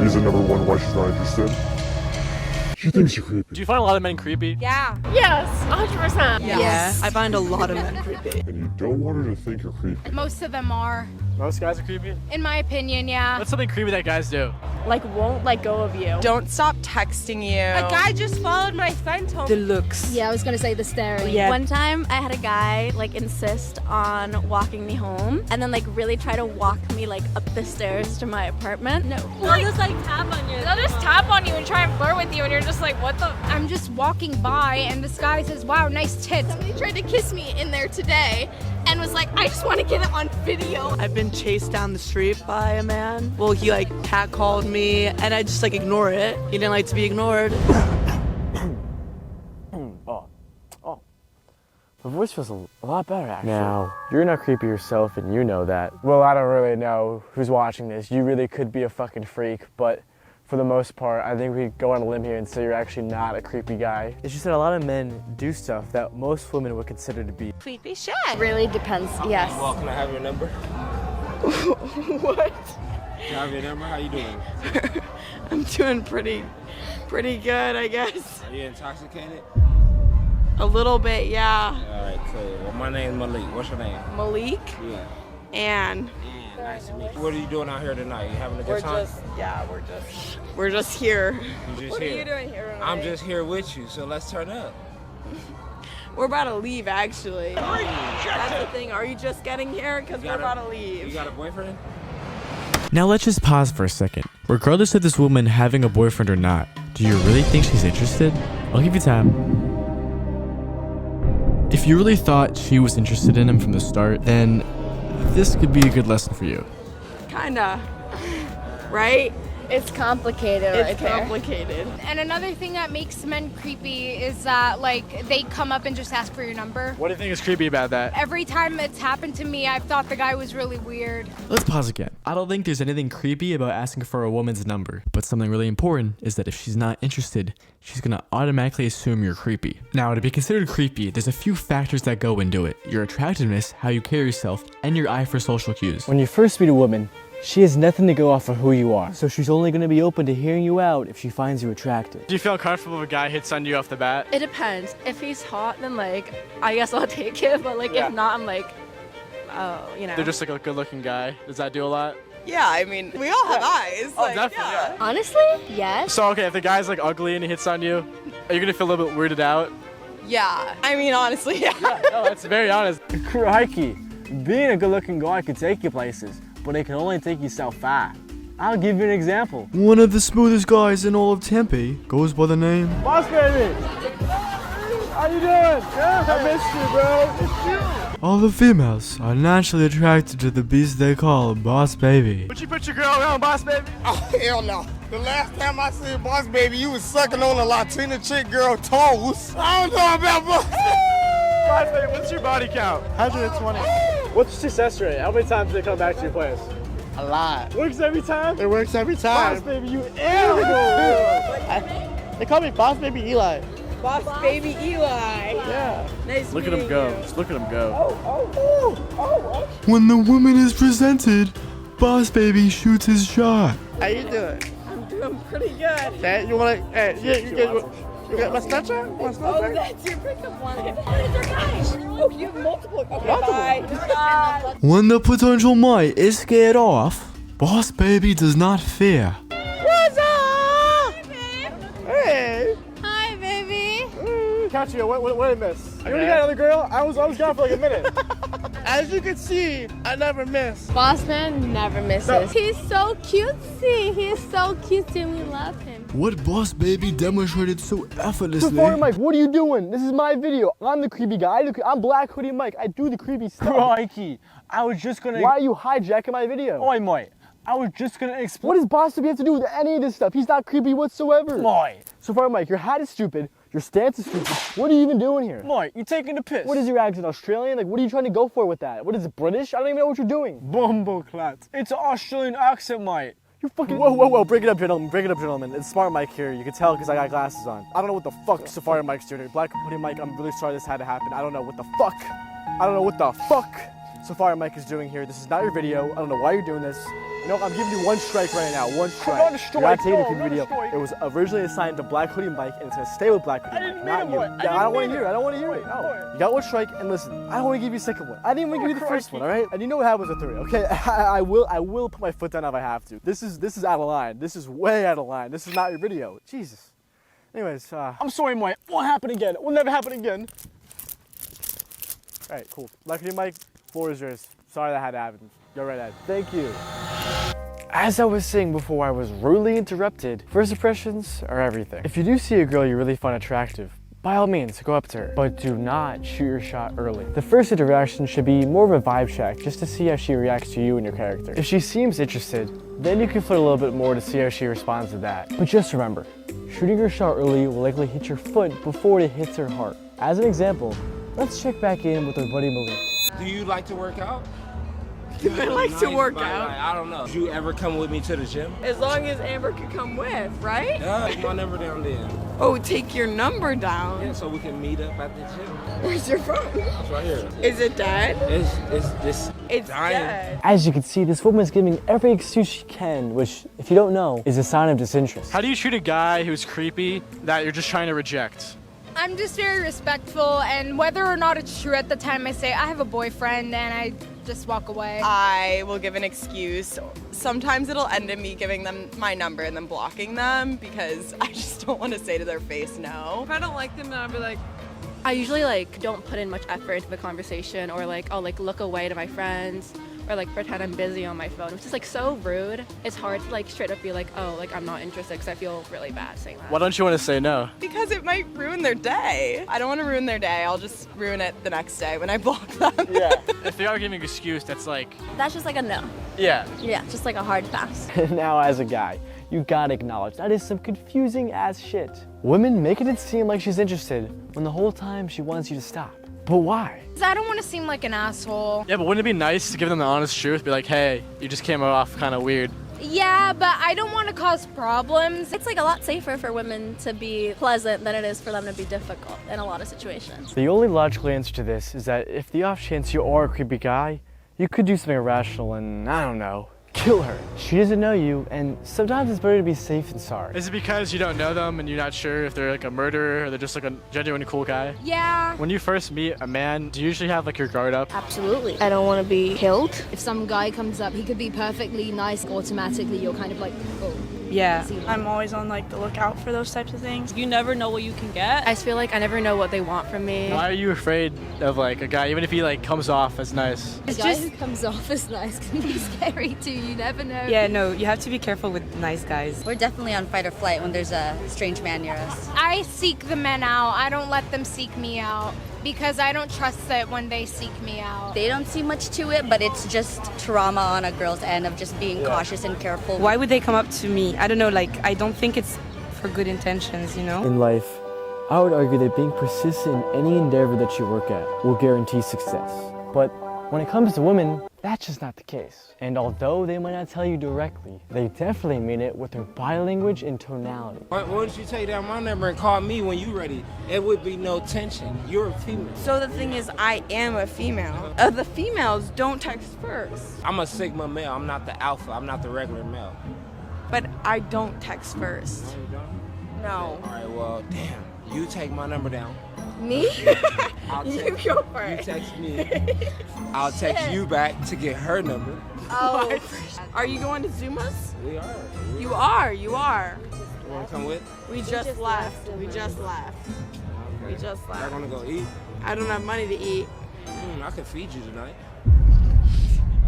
reason number one why she's not interested? She thinks you're creepy. Do you find a lot of men creepy? Yeah. Yes, 100%. Yes. I find a lot of men creepy. And you don't want her to think you're creepy. Most of them are. Most guys are creepy? In my opinion, yeah. What's something creepy that guys do? Like, won't let go of you. Don't stop texting you. A guy just followed my friend home. The looks. Yeah, I was gonna say the staring. Yeah. One time I had a guy like insist on walking me home and then like really try to walk me like up the stairs to my apartment. No. They'll just like tap on you. They'll just tap on you and try and flirt with you and you're just like, what the? I'm just walking by and this guy says, wow, nice tits. Somebody tried to kiss me in there today and was like, I just want to get it on video. I've been chased down the street by a man. Well, he like catcalled me and I just like ignore it. He didn't like to be ignored. My voice feels a lot better, actually. Now, you're not creepy yourself and you know that. Well, I don't really know who's watching this. You really could be a fucking freak, but for the most part, I think we could go on a limb here and say you're actually not a creepy guy. It's just that a lot of men do stuff that most women would consider to be Creepy shit. Really depends, yes. Well, can I have your number? What? Can I have your number? How you doing? I'm doing pretty good, I guess. Are you intoxicated? A little bit, yeah. All right, cool. Well, my name's Malik. What's your name? Malik Yeah. and Nice to meet you. What are you doing out here tonight? You having a good time? we're just here. You just What here. are you doing here tonight? I'm just here with you, so let's turn up. We're about to leave, actually. That's the thing. Are you just getting here? Because we're about to leave. You got a boyfriend? Now let's just pause for a second. Regardless of this woman having a boyfriend or not, do you really think she's interested? I'll give you time. If you really thought she was interested in him from the start, then this could be a good lesson for you. Kinda. Right? It's complicated It's complicated. And another thing that makes men creepy is that like they come up and just ask for your number. What do you think is creepy about that? Every time it's happened to me, I've thought the guy was really weird. Let's pause again. I don't think there's anything creepy about asking for a woman's number, but something really important is that if she's not interested, she's gonna automatically assume you're creepy. Now, to be considered creepy, there's a few factors that go into it. Your attractiveness, how you carry yourself, and your eye for social cues. When you first meet a woman, she has nothing to go off of who you are. So she's only gonna be open to hearing you out if she finds you attractive. Do you feel comfortable if a guy hits on you off the bat? It depends. If he's hot, then like, I guess I'll take it. But like, Yeah. if not, I'm like, oh, you know. They're just like a good looking guy. Does that do a lot? Yeah, I mean, we all have eyes. Oh, definitely, yeah. Honestly, yes. So, okay, if the guy's like ugly and he hits on you, are you gonna feel a little bit weirded out? Yeah. I mean, honestly, yeah. No, that's very honest. Crikey, being a good looking guy can take you places, but it can only take you so far. I'll give you an example. One of the smoothest guys in all of Tempe goes by the name Boss baby! How you doing? Yeah, I missed you, bro. It's you. all the females are naturally attracted to the beast they call Boss Baby. Would you put your girl around, boss baby? Oh, hell no. The last time I seen Boss Baby, you was sucking on a Latina chick girl toes. I don't know about Boss Boss baby, what's your body count? 120. What's your success rate? How many times do they come back to your place? A lot. Works every time? It works every Boss time. baby, you animal! They call me Boss Baby Eli. Boss baby Eli. Yeah. Nice Look at him meeting go. you. Just look at him go. When the woman is presented, Boss Baby shoots his shot. How you doing? I'm doing pretty good. Hey, you wanna, hey, you got my Snapchat? Want Oh, Snapchat? that's your pickup line. Oh, you have multiple. Okay, bye. Bye. When the potential mate is scared off, Boss Baby does not fear. What's up? Hey. Hi, baby. Catch you. What did I miss? You already got another girl? I was gone for like a minute. As you can see, I never miss. Boss man never misses. He's so cutesy. He's so cutesy and we love him. What Boss Baby demonstrated so effortlessly. Before Mike, what are you doing? This is my video. I'm the creepy guy. I'm Black Hoodie Mike. I do the creepy stuff. Crikey. I was just gonna. Why are you hijacking my video? Oi, Mike. I was just gonna explain. What does Boss Baby have to do with any of this stuff? He's not creepy whatsoever. Mike. So far, Mike, your hat is stupid. Your stance is stupid. What are you even doing here? Mike, you're taking the piss. What is your accent? Australian? Like, what are you trying to go for with that? What is it, British? I don't even know what you're doing. Bumbleclat. It's an Australian accent, Mike. You fucking. Whoa. Break it up, gentlemen. Break it up, gentlemen. It's Smart Mike here. You can tell because I got glasses on. I don't know what the fuck Safari Mike's doing here. Black Hoodie Mike, I'm really sorry this had to happen. I don't know what the fuck. Safari Mike is doing here. This is not your video. I don't know why you're doing this. You know, I'm giving you one strike right now. One strike. Not a strike. You're not taking the No, creepy not a video. strike. It was originally assigned to Black Hoodie Mike, and it's gonna stay with Black Hoodie Mike, not you. Yeah, I don't want to hear it. I don't want to hear it. No. You got one strike, and listen, I don't want to give you a second one. I didn't even give you the first one, all right? And you know what happens with 3, okay? I will put my foot down if I have to. This is out of line. This is way out of line. This is not your video. Jesus. Anyways, I'm sorry, Mike. It won't happen again. It will never happen again. All right, cool. Black Hoodie Mike, floor is yours. Sorry that had to happen. Go right ahead. Thank you. As I was saying before I was rudely interrupted, first impressions are everything. If you do see a girl you really find attractive, by all means, go up to her, but do not shoot your shot early. The first interaction should be more of a vibe check, just to see how she reacts to you and your character. If she seems interested, then you can flirt a little bit more to see how she responds to that. But just remember, shooting your shot early will likely hit your foot before it hits her heart. As an example, let's check back in with our buddy Malik. Do you like to work out? Do I like to work out? I don't know. Did you ever come with me to the gym? As long as Amber could come with, right? Yeah, take my number down there. Oh, take your number down. Yeah, so we can meet up at the gym. Where's your phone? It's right here. Is it dead? It's dying. Dead. As you can see, this woman is giving every excuse she can, which, if you don't know, is a sign of disinterest. How do you treat a guy who's creepy that you're just trying to reject? I'm just very respectful, and whether or not it's true at the time, I say I have a boyfriend, and I just walk away. I will give an excuse. Sometimes it'll end in me giving them my number and then blocking them because I just don't want to say to their face no. If I don't like them, then I'll be like, I usually like don't put in much effort into the conversation, or like I'll like look away to my friends, or like pretend I'm busy on my phone, which is like so rude. It's hard to like straight up be like, oh, like I'm not interested, because I feel really bad saying that. Why don't you want to say no? Because it might ruin their day. I don't want to ruin their day. I'll just ruin it the next day when I block them. Yeah. If they are giving an excuse, that's like... That's just like a no. Yeah. Yeah, just like a hard pass. Now, as a guy, you gotta acknowledge that is some confusing ass shit. Women making it seem like she's interested when the whole time she wants you to stop. But why? I don't want to seem like an asshole. Yeah, but wouldn't it be nice to give them the honest truth? Be like, hey, you just came off kind of weird. Yeah, but I don't want to cause problems. It's like a lot safer for women to be pleasant than it is for them to be difficult in a lot of situations. The only logical answer to this is that if the off chance you are a creepy guy, you could do something irrational and, I don't know, kill her. She doesn't know you, and sometimes it's better to be safe than sorry. Is it because you don't know them and you're not sure if they're like a murderer or they're just like a genuine cool guy? Yeah. When you first meet a man, do you usually have like your guard up? absolutely. I don't want to be killed. If some guy comes up, he could be perfectly nice, automatically you're kind of like, oh. Yeah, I'm always on like the lookout for those types of things. You never know what you can get. I just feel like I never know what they want from me. Why are you afraid of like a guy, even if he like comes off as nice? A guy who comes off as nice can be scary too, you never know. Yeah, no, you have to be careful with nice guys. We're definitely on fight or flight when there's a strange man near us. I seek the men out. I don't let them seek me out because I don't trust that when they seek me out. They don't see much to it, but it's just trauma on a girl's end of just being cautious and careful. Why would they come up to me? I don't know, like, I don't think it's for good intentions, you know? In life, I would argue that being persistent in any endeavor that you work at will guarantee success. But when it comes to women, that's just not the case. And although they might not tell you directly, they definitely mean it with their body language and tonality. Why don't you take down my number and call me when you're ready? It would be no tension. You're a female. So the thing is, I am a female. The females don't text first. I'm a Sigma male. I'm not the alpha. I'm not the regular male. But I don't text first. No, you don't? No. All right, well, damn. You take my number down. Me? I'll You text, go for you it. text me. I'll text you back to get her number. Oh. Are you going to Zoom us? We are. You are. You are. You want to come with? We just left. We just left. We just Y'all left. gonna go eat? I don't have money to eat. I can feed you tonight.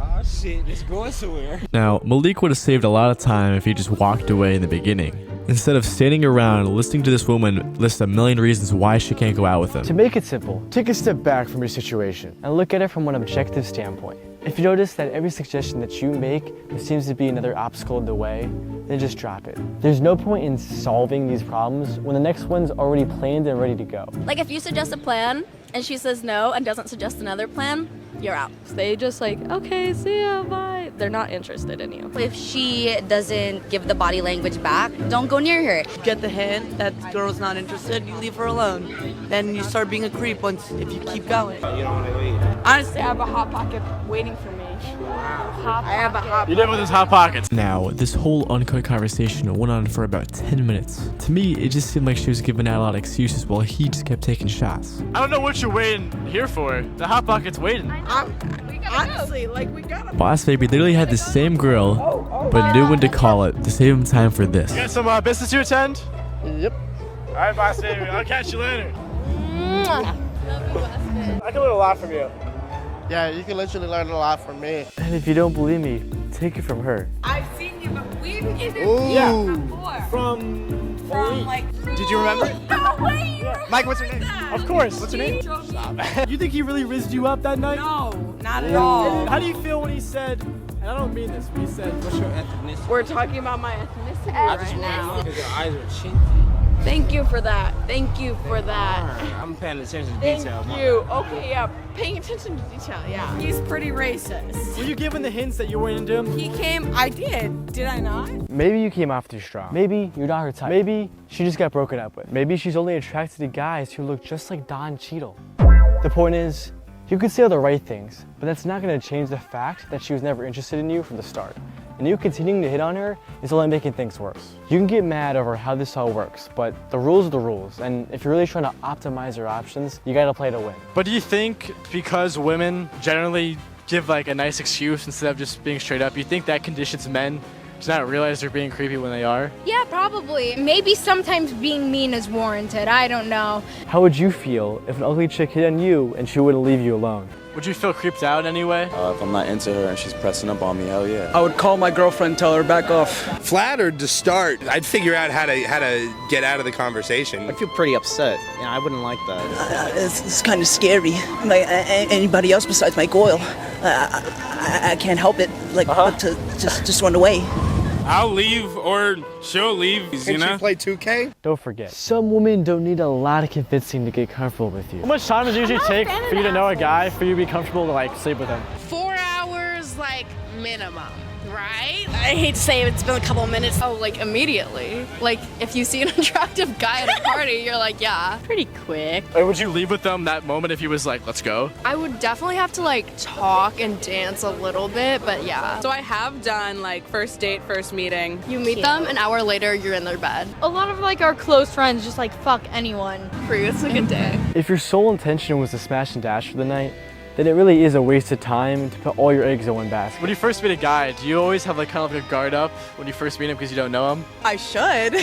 Oh shit, it's going somewhere. Now, Malik would have saved a lot of time if he just walked away in the beginning, instead of standing around listening to this woman list a million reasons why she can't go out with him. To make it simple, take a step back from your situation and look at it from an objective standpoint. If you notice that every suggestion that you make, there seems to be another obstacle in the way, then just drop it. There's no point in solving these problems when the next one's already planned and ready to go. Like if you suggest a plan and she says no and doesn't suggest another plan, you're out. They just like, okay, see ya, bye. They're not interested in you. If she doesn't give the body language back, don't go near her. Get the hint that the girl's not interested, you leave her alone. Then you start being a creep if you keep going. You don't want to wait. Honestly, I have a hot pocket waiting for me. I have a hot You did with his hot pockets. Now, this whole uncut conversation went on for about 10 minutes. To me, it just seemed like she was giving out a lot of excuses while he just kept taking shots. I don't know what you're waiting here for. The hot pocket's waiting. Honestly, like we gotta. Boss Baby literally had the same girl, but knew when to call it to save him time for this. You got some business to attend? Yep. All right, Boss Baby. I'll catch you later. Love you, Boss Baby. I can learn a lot from you. Yeah, you can literally learn a lot from me. And if you don't believe me, take it from her. I've seen you, but we've interviewed Ooh. before. From like. Did you remember? No way. Yeah. Mike, what's her name? Of course. What's her name? You think he really rizzed you up that night? No, not at all. How do you feel when he said, and I don't mean this, but he said, What's your ethnicity? We're talking about my ethnicity I just right want to now. know because your eyes are chinky. Thank you for that. Thank you for that. I'm paying attention to Thank detail. you. Okay, yeah. Paying attention to detail, yeah. He's pretty racist. were you given the hints that you weren't into him? He came, I did I not? Maybe you came off too strong. Maybe you're not her type. Maybe she just got broken up with. Maybe she's only attracted to guys who look just like Don Cheadle. The point is, you could say all the right things, but that's not gonna change the fact that she was never interested in you from the start. And you continuing to hit on her is only making things worse. You can get mad over how this all works, but the rules are the rules. And if you're really trying to optimize your options, you gotta play to win. But do you think because women generally give like a nice excuse instead of just being straight up, you think that conditions men to not realize they're being creepy when they are? Yeah, probably. Maybe sometimes being mean is warranted. I don't know. How would you feel if an ugly chick hit on you and she wouldn't leave you alone? Would you feel creeped out anyway? If I'm not into her and she's pressing up on me, hell yeah. I would call my girlfriend, tell her back off. Flattered to start. I'd figure out how to get out of the conversation. I feel pretty upset. I wouldn't like that. It's kind of scary. Like anybody else besides my girl. I can't help it. Like, but to just run away. I'll leave or she'll leave, you know? Can she play 2K? Don't forget, some women don't need a lot of convincing to get comfortable with you. How much time does it usually take for you to know a guy, for you to be comfortable to like sleep with him? 4 hours, like, minimum, right? I hate to say it, it's been a couple of minutes. Oh, like immediately. Like if you see an attractive guy at a party, you're like, yeah, pretty quick. Or would you leave with them that moment if he was like, let's go? I would definitely have to like talk and dance a little bit, but yeah. So I have done like first date, first meeting. You meet them, an hour later, you're in their bed. A lot of like our close friends just like fuck anyone. It's like a day. If your sole intention was to smash and dash for the night, then it really is a waste of time to put all your eggs in one basket. When you first meet a guy, do you always have like kind of like a guard up when you first meet him because you don't know him? I should.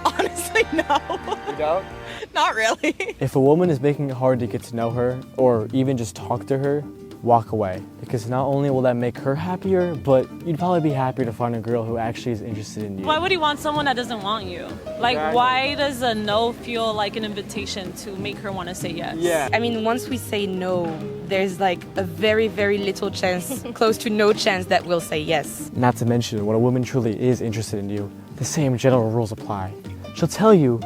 Honestly, no. You don't? Not really. If a woman is making it hard to get to know her, or even just talk to her, walk away. Because not only will that make her happier, but you'd probably be happier to find a girl who actually is interested in you. Why would he want someone that doesn't want you? Like, Exactly. why does a no feel like an invitation to make her want to say yes? Yeah. I mean, once we say no, there's like a very, very little chance, close to no chance that we'll say yes. Not to mention, when a woman truly is interested in you, the same general rules apply. She'll tell you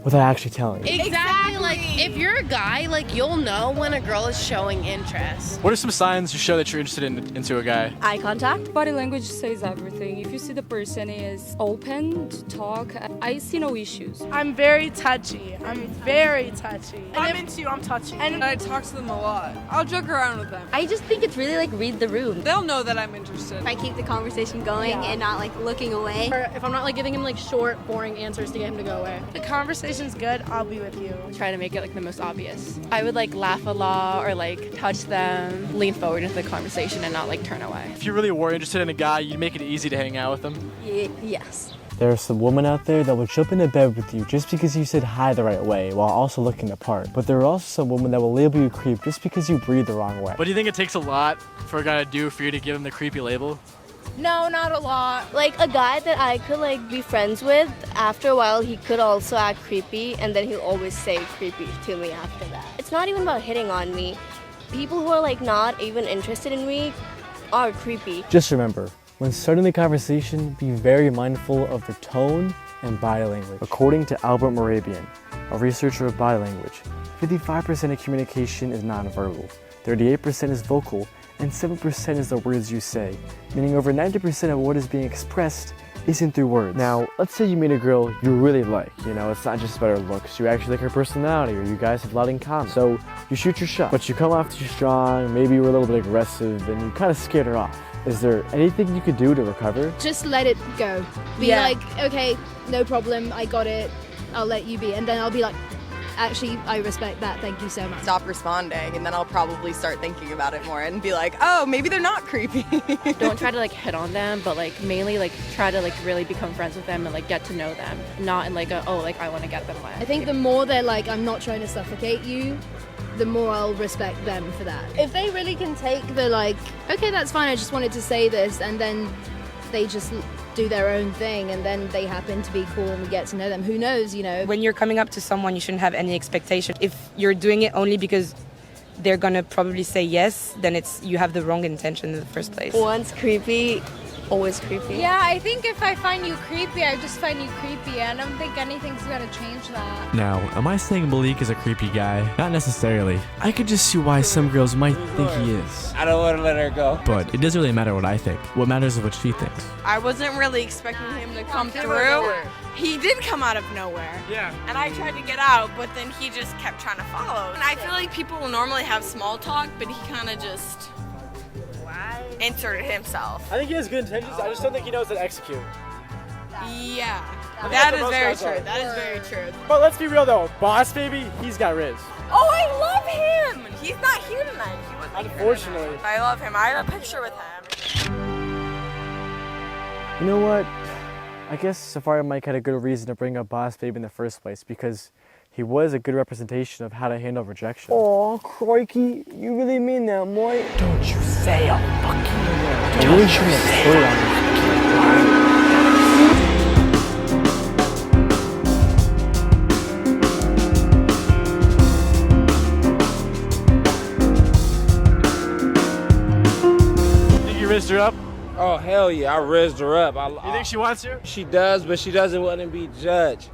without actually telling you. Exactly. Like, if you're a guy, like, you'll know when a girl is showing interest. What are some signs you show that you're interested into a guy? Eye contact. Body language says everything. If you see the person is open to talk, I see no issues. I'm very touchy. I'm into you, I'm touchy. And I talk to them a lot. I'll joke around with them. I just think it's really like read the room. They'll know that I'm interested. If I keep the conversation going and not like looking away. Or if I'm not like giving him like short, boring answers to get him to go away. The conversation's good, I'll be with you. Try to make it like the most obvious. I would like laugh a lot or like touch them, lean forward into the conversation and not like turn away. If you really were interested in a guy, you'd make it easy to hang out with him? Yes. There are some women out there that will jump into bed with you just because you said hi the right way while also looking the part. But there are also some women that will label you creep just because you breathe the wrong way. But do you think it takes a lot for a guy to do for you to give him the creepy label? No, not a lot. Like a guy that I could like be friends with, after a while he could also act creepy and then he'll always say creepy to me after that. It's not even about hitting on me. People who are like not even interested in me are creepy. Just remember, when starting the conversation, be very mindful of the tone and body language. According to Albert Morabian, a researcher of body language, 55% of communication is nonverbal. 38% is vocal, and 7% is the words you say, meaning over 90% of what is being expressed isn't through words. Now, let's say you meet a girl you really like, it's not just about her looks, you actually like her personality, or you guys have a lot in common. So you shoot your shot, but you come off too strong, maybe you were a little bit aggressive, and you kind of scared her off. Is there anything you could do to recover? Just let it go. Be like, okay, no problem, I got it, I'll let you be. And then I'll be like, actually, I respect that, thank you so much. Stop responding, and then I'll probably start thinking about it more and be like, oh, maybe they're not creepy. Don't try to like hit on them, but like mainly like try to like really become friends with them and like get to know them, not in like a, oh, like I want to get them wet. I think the more they're like, I'm not trying to suffocate you, the more I'll respect them for that. If they really can take the like, okay, that's fine, I just wanted to say this, and then they just do their own thing, and then they happen to be cool and we get to know them, who knows, When you're coming up to someone, you shouldn't have any expectation. If you're doing it only because they're gonna probably say yes, then you have the wrong intention in the first place. Once creepy, always creepy. Yeah, I think if I find you creepy, I just find you creepy. I don't think anything's gonna change that. Now, am I saying Malik is a creepy guy? Not necessarily. I could just see why some girls might think he is. I don't want to let her go. But it doesn't really matter what I think. What matters is what she thinks. I wasn't really expecting him to come through. He did come out of nowhere. Yeah. And I tried to get out, but then he just kept trying to follow. And I feel like people will normally have small talk, but he kind of just inserted himself. I think he has good intentions, I just don't think he knows how to execute. Yeah, that is very true. That is very true. But let's be real though, Boss Baby, he's got Riz. Oh, I love him. He's not here tonight. He wasn't Unfortunately. Here tonight. I love him. I have a picture with him. You know what? I guess Safari Mike had a good reason to bring up Boss Baby in the first place, because he was a good representation of how to handle rejection. Aw, crikey, you really mean that, Moy? Don't you say a fucking word. Don't you say a fucking word. Think you rizzed her up? Oh, hell yeah, I rizzed her up. You think she wants you? She does, but she doesn't want to be judged.